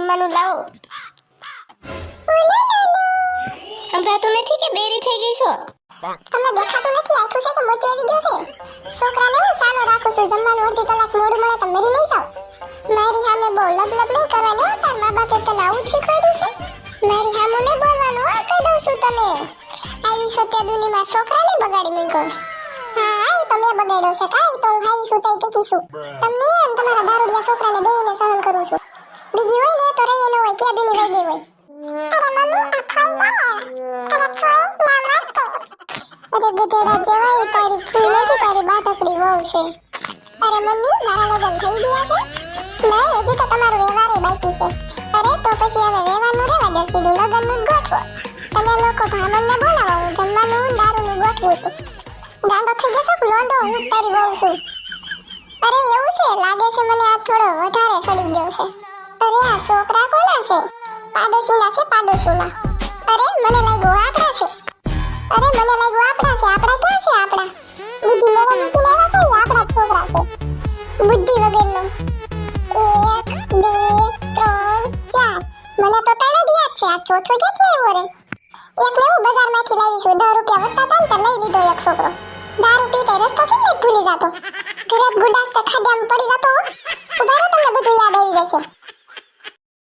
જમવાનું લાવો. સંભળાતું નથી કે બેરી થઈ ગઈ છો? તમને દેખાતું નથી આખું છે કે મોચો આવી ગયો છે? છોકરાને હું સાનો રાખું છું, જમવાનું અડધી કલાક મોડું મળે તો મરી નહીં જાવ. મારી સામે બહુ લબલબ નહીં કરવાની હો, તાર મા બાપે તને આવું જ શીખવાડ્યું છે? મારી સામે નહીં બોલવાનું હો, કહી દઉં છું તને. આવી સત્ય દુનિયામાં છોકરાને બગાડી મૂક્યો છે. હા એ તો મેં બગાડ્યો છે, કાંઈ તો હારી સુતાઈ ટેકીશું. તમને અને તમારા દારૂડિયા છોકરાને બેયને સહન કરું છું. બીજી હોય ને તો રહી ન હોય, ક્યાં દુની વહી ગઈ હોય. અરે મમ્મી આ થોઈ જાને. અરે થોઈ ના મસ્ત. અરે ગધેડા જેવાય, તારી ફૂલ નથી, તારી બાટકડી વહુ છે. અરે મમ્મી મારા લગ્ન થઈ ગયા છે? નહીં, હજી તો તમારું વ્યવહારે બાકી છે. અરે તો પછી હવે વ્યવહારનું રહેવા દે, સીધું લગ્નનું જ ગોઠવો. તમે લોકો ભામણને બોલાવો, હું જમવાનું દારૂનું ગોઠવું છું. ગાંડો થઈ જશો કે લોંડો, હું તારી વહુ છું. અરે એવું છે, લાગે છે મને આ થોડો વધારે સડી ગયો છે. અરે આ છોકરા કોના છે? પાડોશીના છે, પાડોશીના. અરે મને લાગ્યું આપણા છે. અરે મને લાગ્યું આપણા છે. આપણા ક્યાં છે? આપણા બુદ્ધિ મેળે મૂકીને આવ્યા છો, એ આપણા જ છોકરા છે. બુદ્ધિ વગરનો. 1 2 3 4 મને તો ત્રણ જ યાદ છે. આ ચોથો ક્યાંથી આવ્યો રે? એકને હું બજારમાંથી લાવી છું, 10 રૂપિયા વધતા હતા ને તો લઈ લીધો એક છોકરો.